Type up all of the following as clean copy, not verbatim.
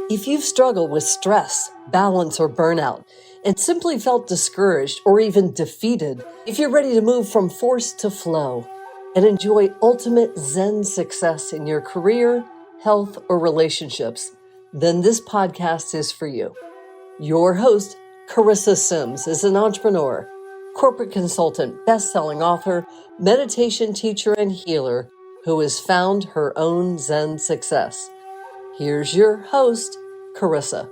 If you've struggled with stress, balance, or burnout, and simply felt discouraged or even defeated, if you're ready to move from force to flow and enjoy ultimate Zen success in your career, health, or relationships, then this podcast is for you. Your host, Charissa Sims, is an entrepreneur, corporate consultant, best-selling author, meditation teacher, and healer who has found her own Zen success. Here's your host, Charissa.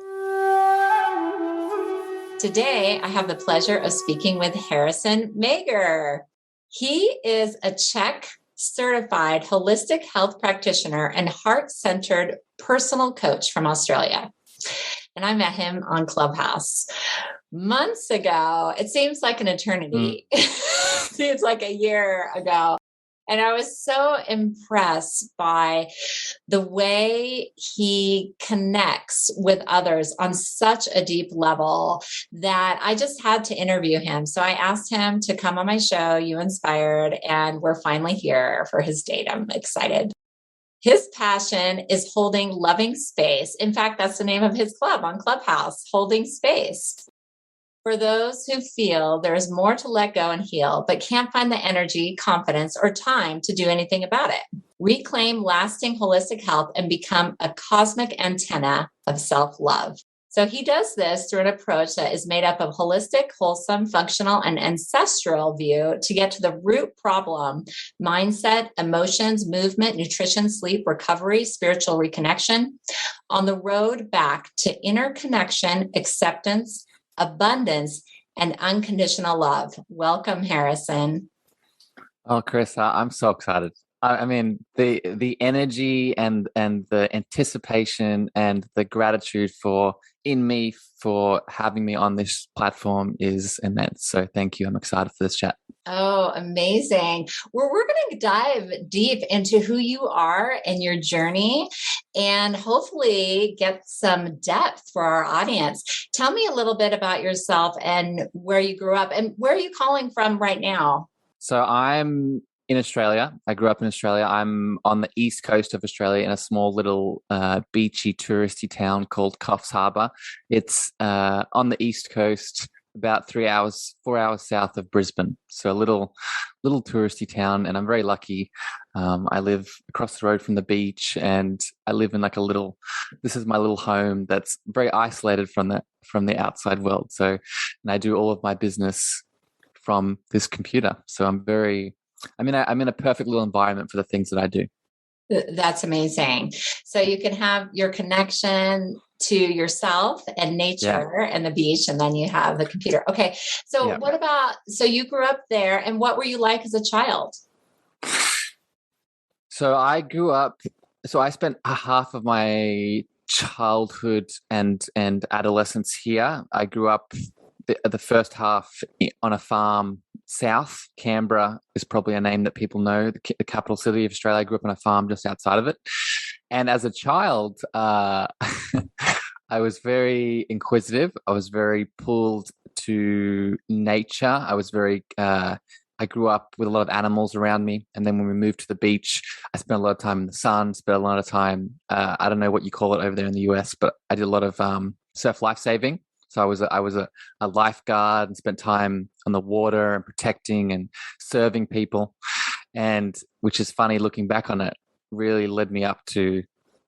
Today, I have the pleasure of speaking with Harrison Mager. He is a Czech certified holistic health practitioner and heart-centered personal coach from Australia. And I met him on Clubhouse months ago. It seems like an eternity. Seems like a year ago. And I was so impressed by the way he connects with others on such a deep level that I just had to interview him. So I asked him to come on my show, You Inspired, and we're finally here for his date. I'm excited. His passion is holding loving space. In fact, that's the name of his club on Clubhouse, Holding Space. For those who feel there is more to let go and heal, but can't find the energy, confidence, or time to do anything about it. Reclaim lasting holistic health and become a cosmic antenna of self-love. So he does this through an approach that is made up of holistic, wholesome, functional, and ancestral view to get to the root problem: mindset, emotions, movement, nutrition, sleep, recovery, spiritual reconnection, on the road back to inner connection, acceptance, abundance, and unconditional love. Welcome, Harrison. Oh, Charissa, I'm so excited. I mean, the energy and the anticipation and the gratitude in me for having me on this platform is immense. So thank you. I'm excited for this chat. Oh, amazing. We're going to dive deep into who you are and your journey and hopefully get some depth for our audience. Tell me a little bit about yourself and where you grew up and where are you calling from right now? So I'm in Australia. I grew up in Australia. I'm on the east coast of Australia in a small little beachy touristy town called Coffs Harbour. It's on the east coast, about 4 hours south of Brisbane. So a little touristy town, and I'm very lucky. I live across the road from the beach, and I live in this is my little home that's very isolated from the outside world. So, and I do all of my business from this computer. So I'm in a perfect little environment for the things that I do. That's amazing. So you can have your connection to yourself and nature and the beach, and then you have the computer. Okay. So so you grew up there, and what were you like as a child? So I spent half of my childhood and adolescence here. I grew up the first half on a farm south. Canberra is probably a name that people know, the capital city of Australia. I grew up on a farm just outside of it. And as a child, I was very inquisitive. I was very pulled to nature. I grew up with a lot of animals around me. And then when we moved to the beach, I spent a lot of time in the sun, spent a lot of time, I don't know what you call it over there in the US, but I did a lot of surf lifesaving. So I was a lifeguard and spent time on the water and protecting and serving people. And which is funny, looking back on it, really led me up to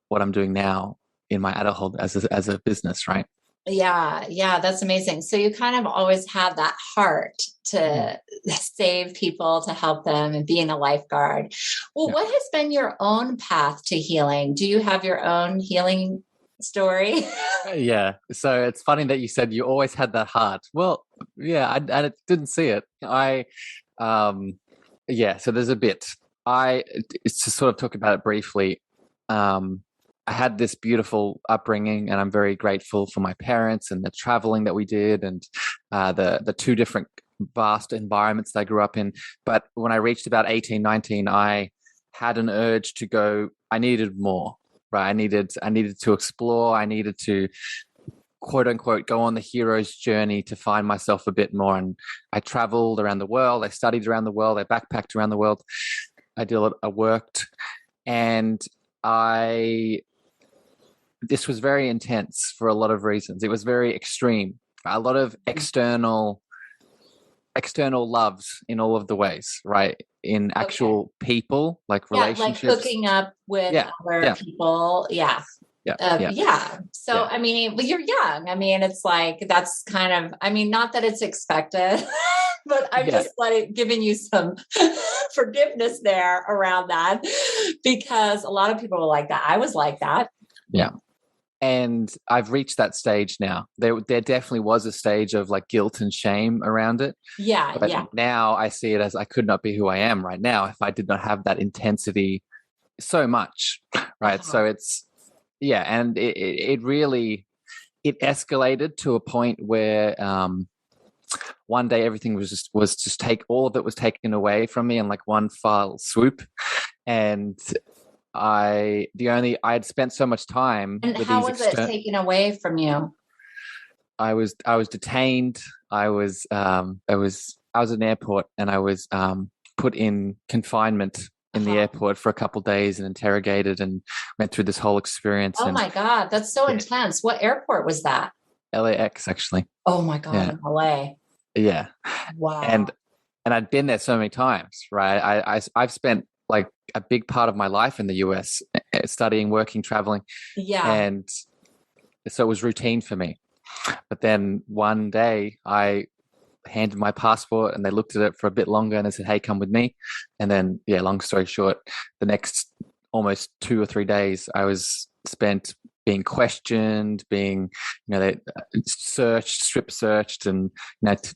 what I'm doing now in my adulthood as a business, right? Yeah, that's amazing. So you kind of always have that heart to save people, to help them, and being a lifeguard. Well, what has been your own path to healing? Do you have your own healing story? Yeah. So it's funny that you said you always had that heart. Well, yeah, I didn't see it. So there's a bit. To sort of talk about it briefly, I had this beautiful upbringing, and I'm very grateful for my parents and the traveling that we did, and the two different vast environments that I grew up in. But when I reached about 18, 19, I had an urge to go. I needed more. Right. I needed to explore. I needed to, quote unquote, go on the hero's journey to find myself a bit more. And I traveled around the world. I studied around the world. I backpacked around the world. I worked, and I this was very intense for a lot of reasons. It was very extreme, a lot of external loves in all of the ways, right? In actual people, like Yeah, like relationships. hooking up with Yeah, other yeah, people. Yeah. yeah, Yeah. So, yeah. I mean, well, you're young. I mean, it's like, that's kind of, I mean, not that it's expected, but I'm Yeah. just giving you some forgiveness there around that, because a lot of people were like that. I was like that. Yeah. And I've reached that stage now. There definitely was a stage of like guilt and shame around it. Yeah. But Yeah. now I see it as I could not be who I am right now if I did not have that intensity so much. Right. Uh-huh. So it's, yeah. And it really, it escalated to a point where one day everything was just all of it was taken away from me in like one foul swoop. And I had spent so much time And with how these was it taken away from you? I was detained. I was in an airport, and I was put in confinement in the airport for a couple of days and interrogated, and went through this whole experience. Oh and my God, that's so intense. What airport was that? LAX, actually. Oh my God, Yeah. in LA. Yeah. Wow. And I'd been there so many times, right? I've spent like a big part of my life in the US, studying, working, traveling. Yeah. And so it was routine for me. But then one day I handed my passport, and they looked at it for a bit longer, and they said, "Hey, come with me." And then, yeah, long story short, the next almost 2 or 3 days I was spent being questioned, being, they strip searched, and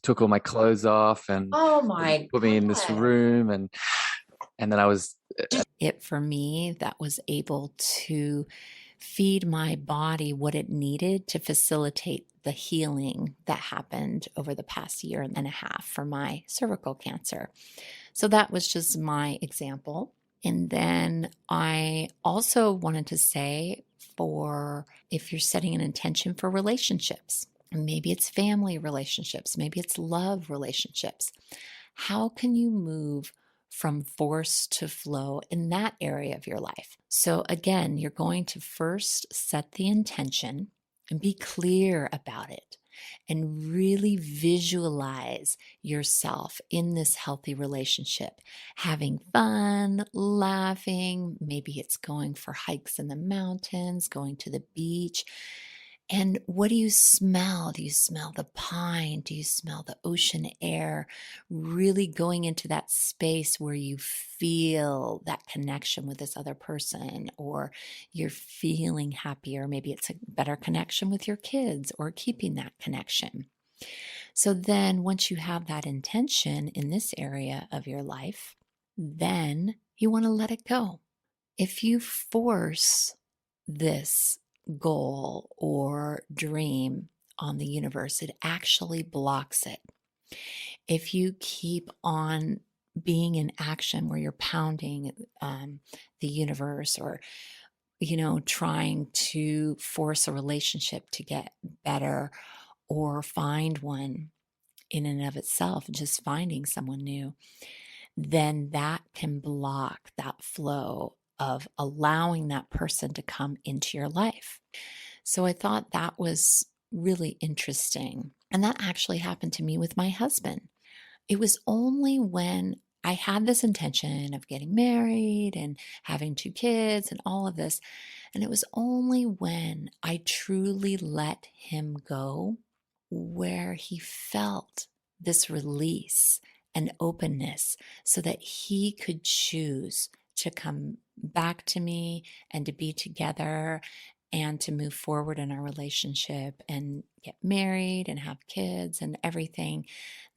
took all my clothes off and Oh my put me in this God. room, and then I was It for me that was able to feed my body what it needed to facilitate the healing that happened over the past year and a half for my cervical cancer. So that was just my example. And then I also wanted to say, for if you're setting an intention for relationships, maybe it's family relationships, maybe it's love relationships, how can you move from force to flow in that area of your life? So again, you're going to first set the intention and be clear about it, and really visualize yourself in this healthy relationship, having fun, laughing. Maybe it's going for hikes in the mountains, going to the beach. And what do you smell? Do you smell the pine? Do you smell the ocean air? Really going into that space where you feel that connection with this other person, or you're feeling happier. Maybe it's a better connection with your kids, or keeping that connection. So then once you have that intention in this area of your life, then you want to let it go. If you force this goal or dream on the universe, it actually blocks it. If you keep on being in action where you're pounding the universe, or trying to force a relationship to get better, or find one in and of itself, just finding someone new, then that can block that flow of allowing that person to come into your life. So I thought that was really interesting. And that actually happened to me with my husband. It was only when I had this intention of getting married and having 2 kids and all of this, and it was only when I truly let him go where he felt this release and openness, so that he could choose to come back to me and to be together and to move forward in our relationship and get married and have kids and everything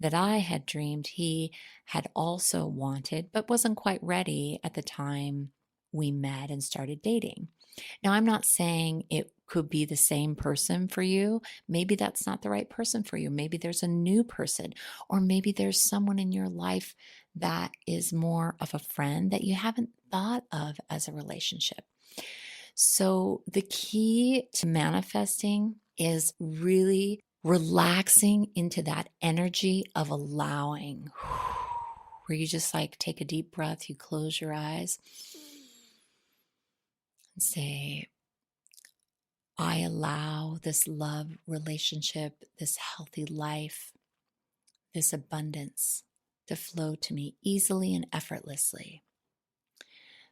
that I had dreamed he had also wanted, but wasn't quite ready at the time we met and started dating. Now, I'm not saying it could be the same person for you. Maybe that's not the right person for you. Maybe there's a new person, or maybe there's someone in your life that is more of a friend that you haven't thought of as a relationship. So the key to manifesting is really relaxing into that energy of allowing, where you just like take a deep breath, you close your eyes and say, I allow this love relationship, this healthy life, this abundance to flow to me easily and effortlessly.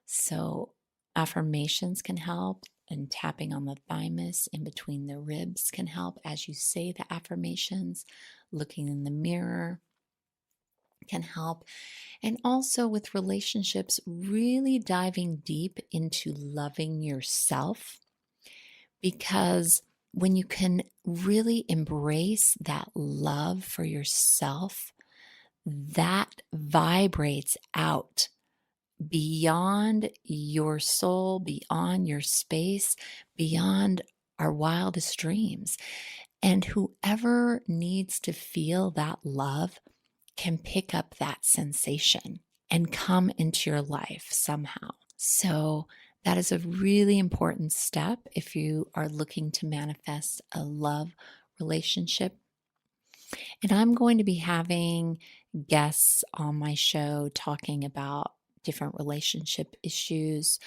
So affirmations can help, and tapping on the thymus in between the ribs can help as you say the affirmations. Looking in the mirror can help. And also with relationships, really diving deep into loving yourself, because when you can really embrace that love for yourself, that vibrates out beyond your soul, beyond your space, beyond our wildest dreams. And whoever needs to feel that love can pick up that sensation and come into your life somehow. So that is a really important step if you are looking to manifest a love relationship. And I'm going to be having guests on my show talking about different relationship issues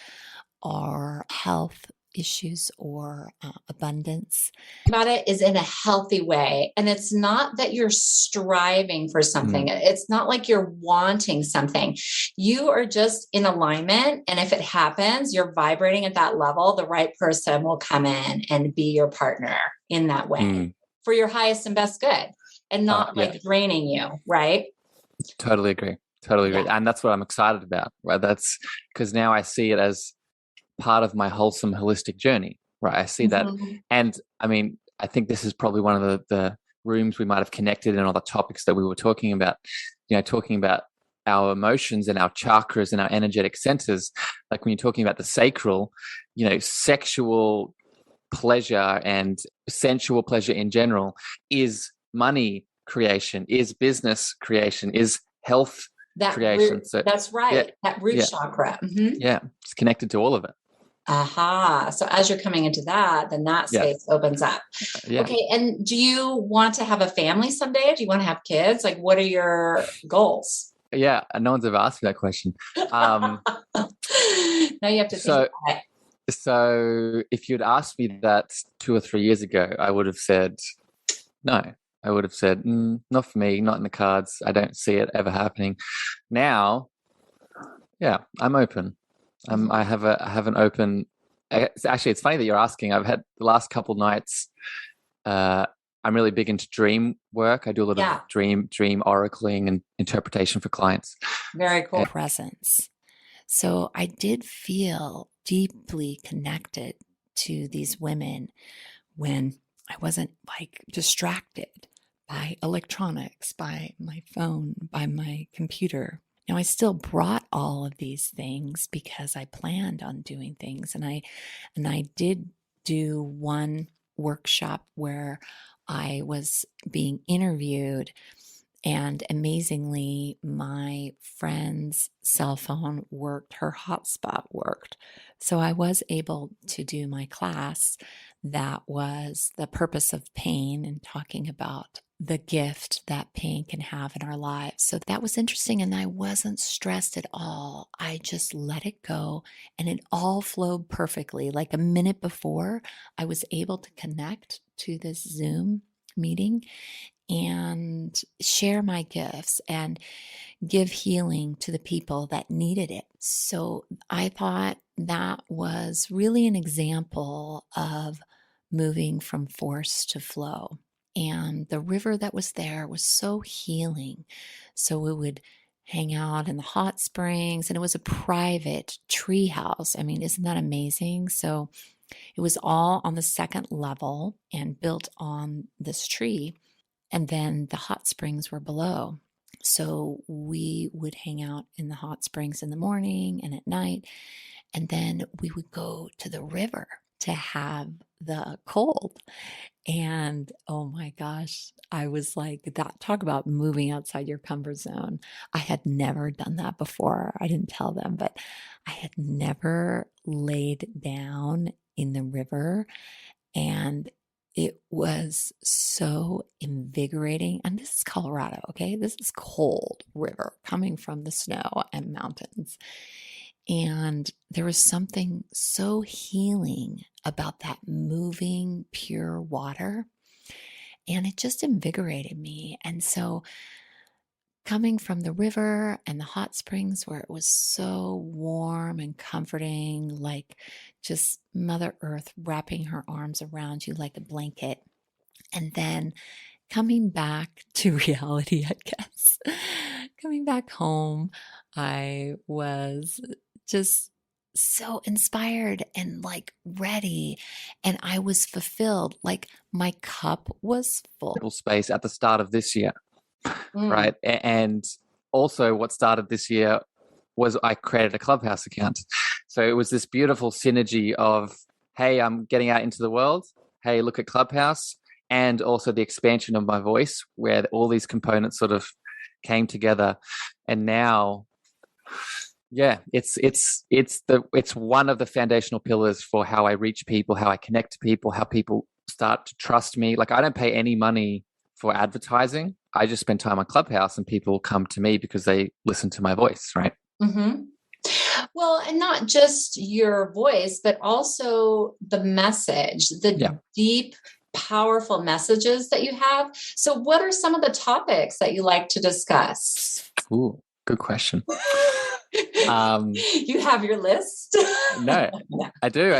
or health issues or abundance. About it is in a healthy way. And it's not that you're striving for something. It's not like you're wanting something. You are just in alignment. And if it happens, you're vibrating at that level, the right person will come in and be your partner in that way for your highest and best good, and not like draining you, right? Totally agree. And that's what I'm excited about, right? That's because now I see it as part of my wholesome holistic journey, right? I see that. And I mean, I think this is probably one of the rooms we might have connected in all the topics that we were talking about, talking about our emotions and our chakras and our energetic centers. Like when you're talking about the sacral, sexual pleasure and sensual pleasure in general is money creation, is business creation, is health creation. That's right. That root chakra. Yeah. It's connected to all of it. Aha. So as you're coming into that, then that space opens up. Okay. And do you want to have a family someday? Do you want to have kids? Like, what are your goals? Yeah. No one's ever asked me that question. Now you have to think about it. So if you'd asked me that 2 or 3 years ago, I would have said no. I would have said, not for me, not in the cards. I don't see it ever happening. Now, I'm open. I have an open. Actually, it's funny that you're asking. I've had the last couple nights. I'm really big into dream work. I do a lot of dream oracling and interpretation for clients. Very cool. Presence. So I did feel deeply connected to these women when I wasn't like distracted by electronics, by my phone, by my computer. Now, I still brought all of these things because I planned on doing things. And I did do one workshop where I was being interviewed, and amazingly, my friend's cell phone worked, her hotspot worked. So I was able to do my class that was the purpose of pain and talking about the gift that pain can have in our lives. So that was interesting, and I wasn't stressed at all. I just let it go, and it all flowed perfectly. Like a minute before, I was able to connect to this Zoom meeting and share my gifts and give healing to the people that needed it. So I thought that was really an example of moving from force to flow. And the river that was there was so healing. So we would hang out in the hot springs, and it was a private tree house. I mean, isn't that amazing? So it was all on the second level and built on this tree. And then the hot springs were below. So we would hang out in the hot springs in the morning and at night. And then we would go to the river to have the cold. And oh my gosh, I was like, that talk about moving outside your comfort zone. I had never done that before. I didn't tell them, but I had never laid down in the river, and it was so invigorating. And this is Colorado, okay? This is cold river coming from the snow and mountains. And there was something so healing about that moving pure water. And it just invigorated me. And so coming from the river and the hot springs where it was so warm and comforting, like just Mother Earth wrapping her arms around you like a blanket. And then coming back to reality, I guess, coming back home, I was just so inspired and like ready, and I was fulfilled. Like my cup was full. Space at the start of this year, right? And also what started this year was I created a Clubhouse account. So it was this beautiful synergy of, hey, I'm getting out into the world. Hey, look at Clubhouse. And also the expansion of my voice, where all these components sort of came together. And now, yeah, it's one of the foundational pillars for how I reach people, how I connect to people, how people start to trust me. Like I don't pay any money for advertising. I just spend time on Clubhouse, and people come to me because they listen to my voice, right? Mm-hmm. Well, and not just your voice, but also the message, the deep, powerful messages that you have. So what are some of the topics that you like to discuss? Ooh, good question. You have your list? No, I do.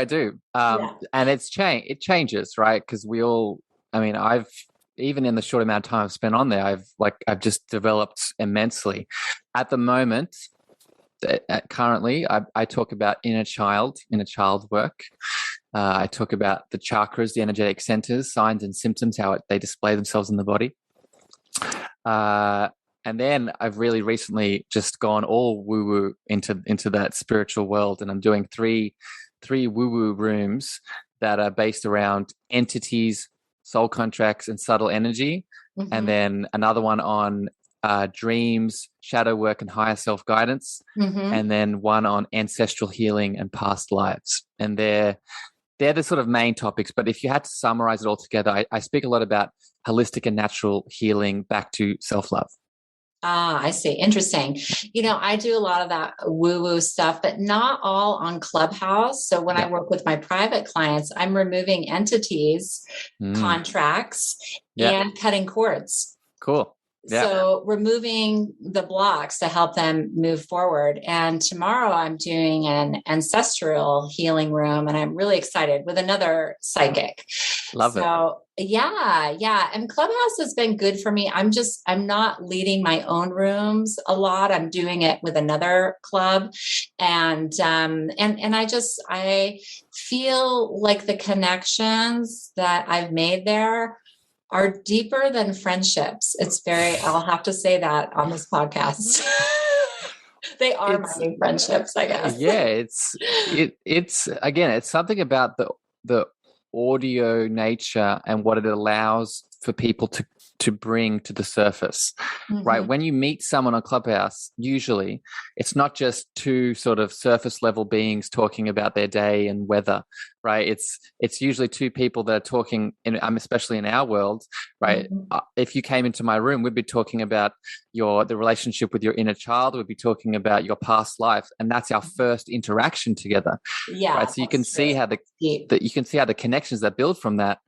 And it changes, right? Because I've, even in the short amount of time I've spent on there, I've just developed immensely. At the moment, currently, I talk about inner child work. I talk about the chakras, the energetic centers, signs and symptoms, how they display themselves in the body. And then I've really recently just gone all woo-woo into that spiritual world. And I'm doing three woo-woo rooms that are based around entities, soul contracts, and subtle energy. Mm-hmm. And then another one on dreams, shadow work, and higher self guidance. Mm-hmm. And then one on ancestral healing and past lives. And they're the sort of main topics. But if you had to summarize it all together, I speak a lot about holistic and natural healing back to self-love. Ah, I see. Interesting. I do a lot of that woo-woo stuff, but not all on Clubhouse. So when I work with my private clients, I'm removing entities, contracts, and cutting cords. Cool. Yeah. So removing the blocks to help them move forward. And tomorrow I'm doing an ancestral healing room, and I'm really excited with another psychic. Love it. So yeah. And Clubhouse has been good for me. I'm not leading my own rooms a lot. I'm doing it with another club. And I feel like the connections that I've made there are deeper than friendships. I'll have to say that on this podcast. They are my new friendships, I guess. Yeah, it's again, it's something about the audio nature and what it allows for people to bring to the surface, right? When you meet someone on Clubhouse, usually it's not just two sort of surface level beings talking about their day and weather, right? It's usually two people that are talking, especially in our world, right? If you came into my room, we'd be talking about the relationship with your inner child. We'd be talking about your past life, and that's our first interaction together. Yeah, right. So you can see how the connections that build from that,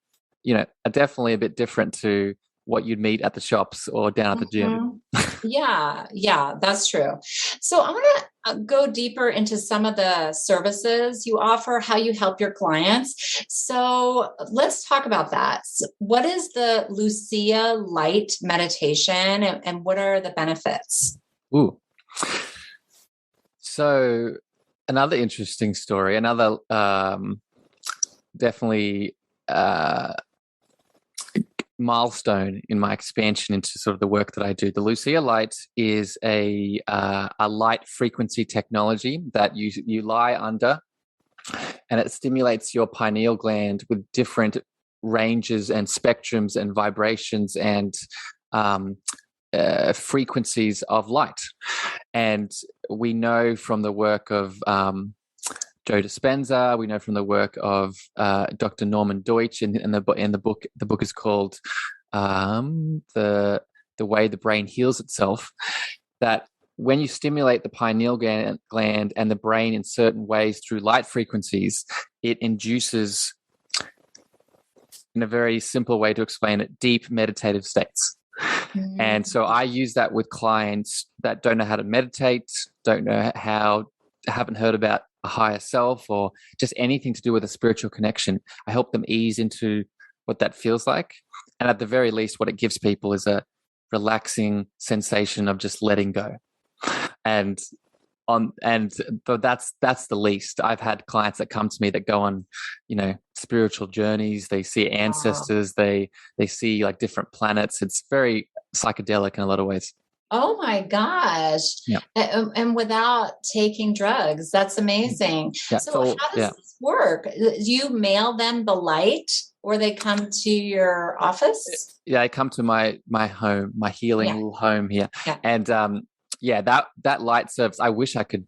are definitely a bit different to what you'd meet at the shops or down at the gym. Yeah, that's true. So I want to go deeper into some of the services you offer, how you help your clients. So let's talk about that. So what is the Lucia Light meditation, and what are the benefits? Ooh. So another interesting story, another definitely milestone in my expansion into sort of the work that I do. The Lucia Light is a light frequency technology that you lie under, and it stimulates your pineal gland with different ranges and spectrums and vibrations and frequencies of light. And we know from the work of Joe Dispenza, we know from the work of Dr. Norman Deutsch, in the book. The book is called "The Way the Brain Heals Itself." That when you stimulate the pineal gland and the brain in certain ways through light frequencies, it induces, in a very simple way to explain it, deep meditative states. Mm-hmm. And so I use that with clients that don't know how to meditate, don't know how, haven't heard about a higher self or just anything to do with a spiritual connection. I help them ease into what that feels like. And at the very least, what it gives people is a relaxing sensation of just letting go. But that's the least. I've had clients that come to me that go on, spiritual journeys. They see ancestors. Wow. They see like different planets. It's very psychedelic in a lot of ways. Oh my gosh. Yeah. And without taking drugs. That's amazing. Yeah, so how does this work? Do you mail them the light or they come to your office? Yeah, they come to my home, my healing little home here. Yeah. And that light service, I wish I could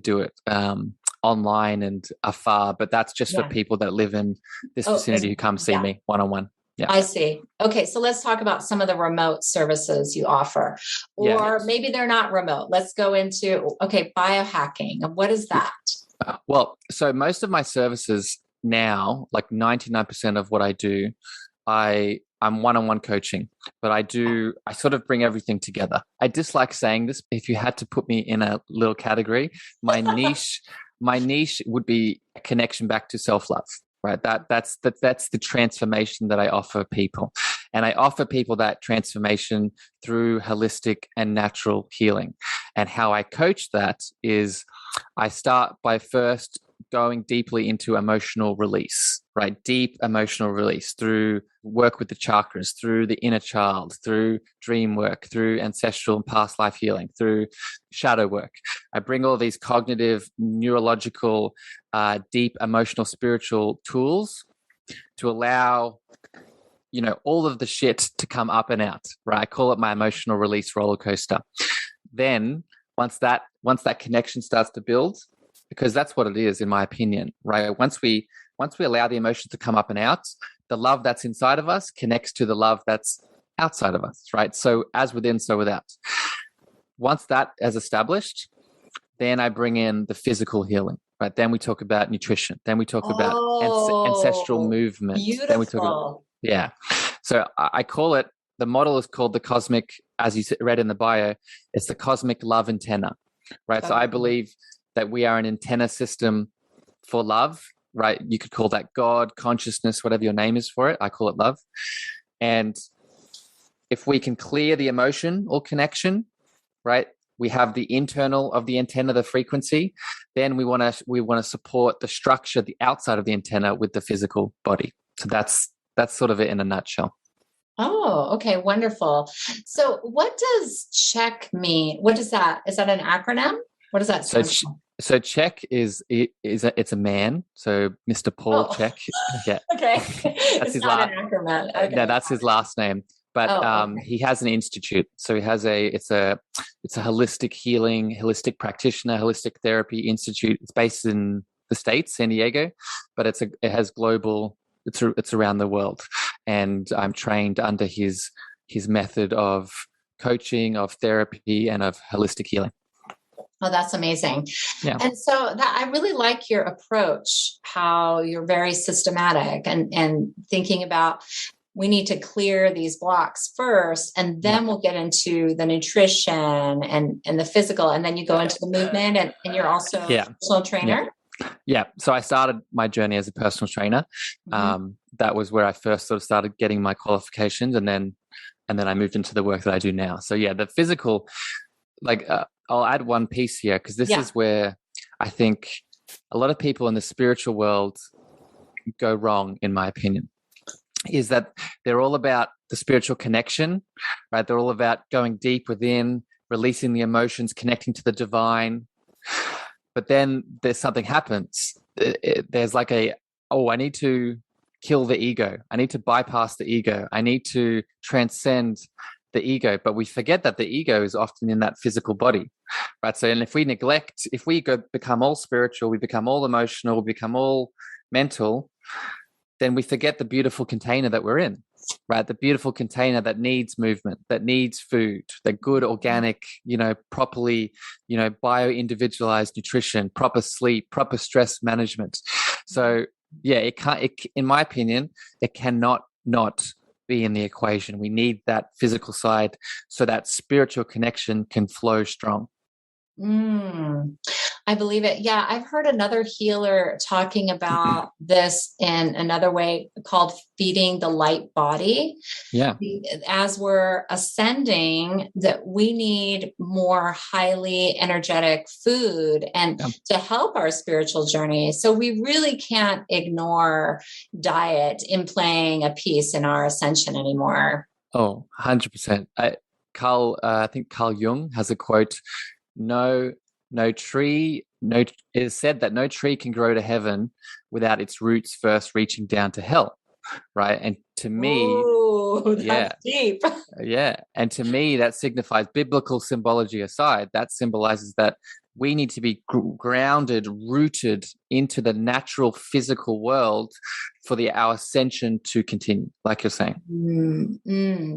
do it online and afar, but that's just for people that live in this vicinity who come see me one-on-one. Yeah. I see. Okay. So let's talk about some of the remote services you offer, or maybe they're not remote. Let's go into, biohacking. What is that? Well, so most of my services now, like 99% of what I do, I'm one-on-one coaching, but I sort of bring everything together. I dislike saying this. If you had to put me in a little category, my niche would be a connection back to self-love. Right. That's the transformation that I offer people. And I offer people that transformation through holistic and natural healing. And how I coach that is I start by first going deeply into emotional release, right? Deep emotional release through work with the chakras, through the inner child, through dream work, through ancestral and past life healing, through shadow work. I bring all these cognitive, neurological, deep emotional, spiritual tools to allow, all of the shit to come up and out, right? I call it my emotional release roller coaster. Then once that connection starts to build, because that's what it is, in my opinion, right? Once we allow the emotions to come up and out, the love that's inside of us connects to the love that's outside of us, right? So as within, so without. Once that is established, then I bring in the physical healing, right? Then we talk about nutrition. Then we talk about ancestral movement. Beautiful. Then we talk about, So I call it, the model is called the cosmic, as you read in the bio, it's the cosmic love antenna, right? Okay. So I believe that we are an antenna system for love, right? You could call that God, consciousness, whatever your name is for it. I call it love. And if we can clear the emotion or connection, right? We have the internal of the antenna, the frequency. Then we want to support the structure, the outside of the antenna with the physical body. So that's sort of it in a nutshell. Oh, okay. Wonderful. So what does CHEK mean? What is that? Is that an acronym? What does that stand for? So CHEK it's a man. So Mr. Paul CHEK. Yeah. Okay. That's it's not an acronym. Okay. No, that's his last name. But he has an institute. So he has it's a holistic healing, holistic practitioner, holistic therapy institute. It's based in the States, San Diego, but it has global. It's around the world, and I'm trained under his method of coaching, of therapy, and of holistic healing. Oh, that's amazing. Yeah. And so I really like your approach, how you're very systematic and thinking about, we need to clear these blocks first, and then we'll get into the nutrition and the physical. And then you go into the movement and you're also a personal trainer. Yeah. So I started my journey as a personal trainer. Mm-hmm. That was where I first sort of started getting my qualifications, and then I moved into the work that I do now. So the physical, I'll add one piece here, because this is where I think a lot of people in the spiritual world go wrong, in my opinion, is that they're all about the spiritual connection, right? They're all about going deep within, releasing the emotions, connecting to the divine. But then there's something happens. There's like I need to kill the ego. I need to bypass the ego. I need to transcend the ego. But we forget that the ego is often in that physical body, right? So, and if we become all spiritual, we become all emotional, we become all mental, then we forget the beautiful container that we're in, right? The beautiful container that needs movement, that needs food, the good organic, properly, bio-individualized nutrition, proper sleep, proper stress management. So yeah, in my opinion, it cannot not be in the equation. We need that physical side so that spiritual connection can flow strong. I believe it. Yeah, I've heard another healer talking about this in another way called feeding the light body. Yeah. As we're ascending, that we need more highly energetic food and to help our spiritual journey. So we really can't ignore diet in playing a piece in our ascension anymore. Oh, 100%. I think Carl Jung has a quote, it is said that no tree can grow to heaven without its roots first reaching down to hell. Right. And to me, that's deep. Yeah. And to me, that signifies, biblical symbology aside, that symbolizes that we need to be grounded, rooted into the natural physical world for our ascension to continue, like you're saying.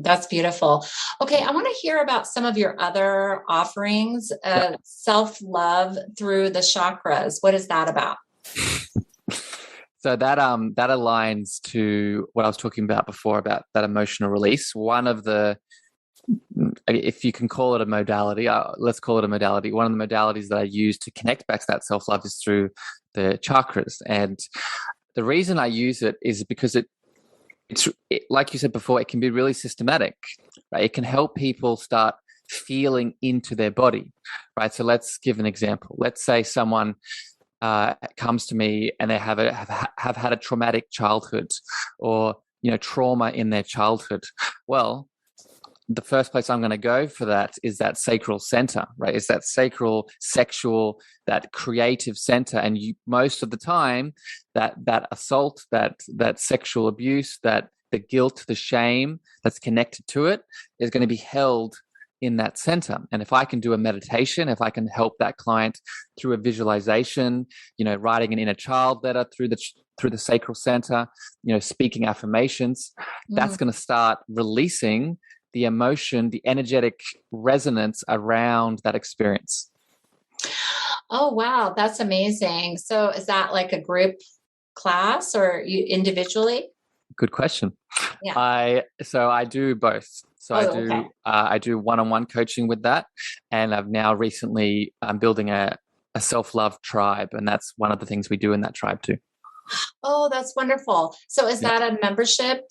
That's beautiful. Okay, I want to hear about some of your other offerings, self-love through the chakras. What is that about? So that aligns to what I was talking about before, about that emotional release. One of the, if you can call it a modality, let's call it a modality. One of the modalities that I use to connect back to that self-love is through the chakras. And the reason I use it is because it's like you said before, it can be really systematic, right? It can help people start feeling into their body, right? So let's give an example. Let's say someone comes to me and they have had a traumatic childhood, or trauma in their childhood. Well, the first place I'm going to go for that is that sacral center, right? It's that sacral, sexual, that creative center. And most of the time, that assault, that sexual abuse, that the guilt, the shame that's connected to it is going to be held in that center. And if I can do a meditation, if I can help that client through a visualization, writing an inner child letter through the sacral center, speaking affirmations, that's going to start releasing the emotion, the energetic resonance around that experience. Oh, wow. That's amazing. So is that like a group class or you individually? Good question. Yeah. I do both. So I do one-on-one coaching with that. And I've now recently, I'm building a self-love tribe. And that's one of the things we do in that tribe too. Oh, that's wonderful. So is that a membership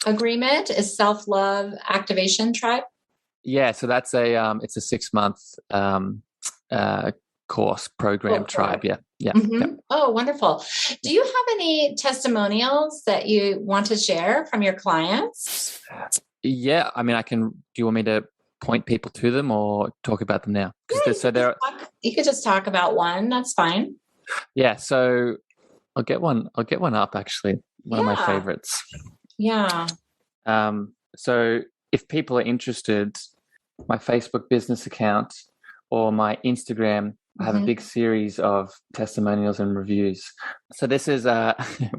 agreement? Is self-love activation tribe? Yeah. So that's it's a 6-month course program tribe. Yeah. Mm-hmm. Yeah. Oh, wonderful. Do you have any testimonials that you want to share from your clients? Yeah. I mean, do you want me to point people to them or talk about them now? You could just talk about one. That's fine. Yeah. So I'll get one up, actually. One of my favorites. Yeah. So if people are interested, my Facebook business account or my Instagram, I have a big series of testimonials and reviews. So this is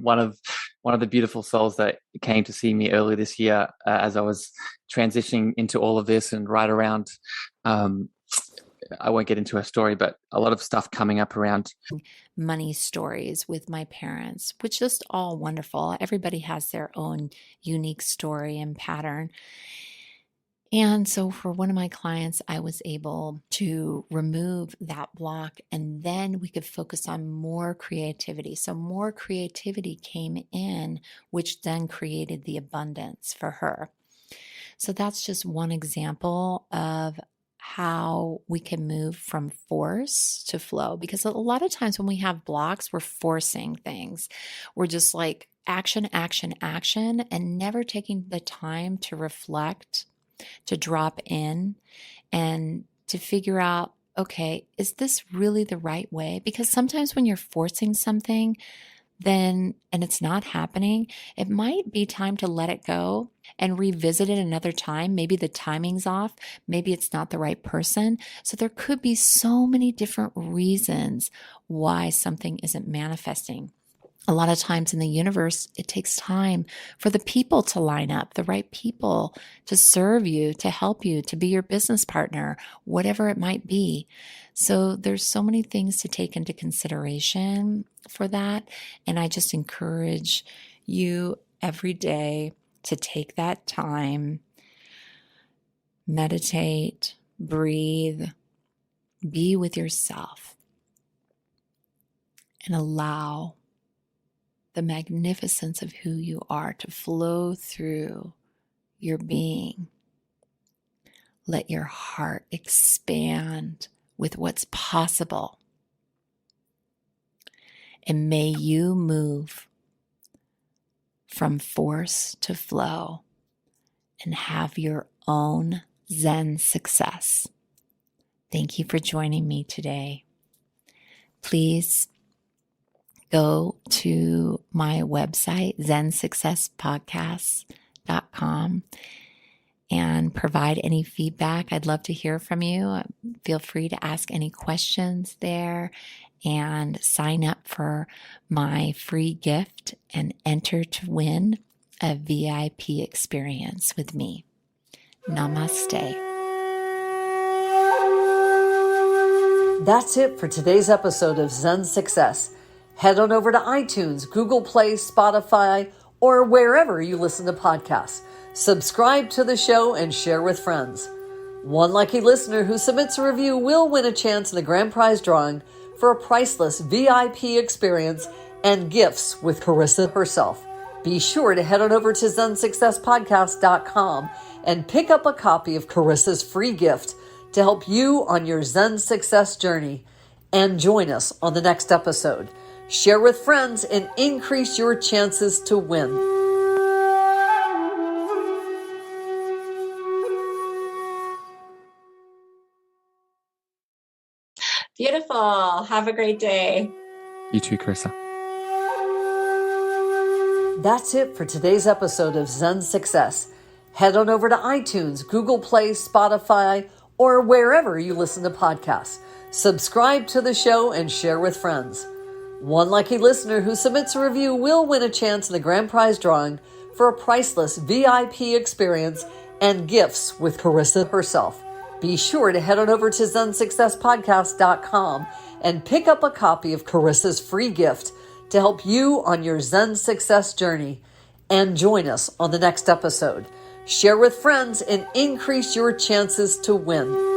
one of the beautiful souls that came to see me earlier this year as I was transitioning into all of this, and right around, I won't get into her story, but a lot of stuff coming up around money stories with my parents, which is all wonderful. Everybody has their own unique story and pattern. And so for one of my clients, I was able to remove that block, and then we could focus on more creativity. So more creativity came in, which then created the abundance for her. So that's just one example of how we can move from force to flow. Because a lot of times when we have blocks, we're forcing things. We're just like action, action, action, and never taking the time to reflect, to drop in and to figure out, okay, is this really the right way? Because sometimes when you're forcing something, and it's not happening, it might be time to let it go and revisit it another time. Maybe the timing's off. Maybe it's not the right person. So there could be so many different reasons why something isn't manifesting. A lot of times in the universe, it takes time for the people to line up, the right people to serve you, to help you, to be your business partner, whatever it might be. So there's so many things to take into consideration for that. And I just encourage you every day to take that time, meditate, breathe, be with yourself, and allow the magnificence of who you are to flow through your being. Let your heart expand with what's possible. And may you move from force to flow and have your own Zen success. Thank you for joining me today. Please go to my website, zensuccesspodcast.com, and provide any feedback. I'd love to hear from you. Feel free to ask any questions there and sign up for my free gift and enter to win a VIP experience with me. Namaste. That's it for today's episode of Zen Success. Head on over to iTunes, Google Play, Spotify, or wherever you listen to podcasts. Subscribe to the show and share with friends. One lucky listener who submits a review will win a chance in the grand prize drawing for a priceless VIP experience and gifts with Charissa herself. Be sure to head on over to ZenSuccessPodcast.com and pick up a copy of Charissa's free gift to help you on your Zen success journey. And join us on the next episode. Share with friends and increase your chances to win. Beautiful. Have a great day. You too, Charissa. That's it for today's episode of Zen Success. Head on over to iTunes, Google Play, Spotify, or wherever you listen to podcasts. Subscribe to the show and share with friends. One lucky listener who submits a review will win a chance in the grand prize drawing for a priceless VIP experience and gifts with Charissa herself. Be sure to head on over to ZenSuccessPodcast.com and pick up a copy of Charissa's free gift to help you on your Zen success journey. And join us on the next episode. Share with friends and increase your chances to win.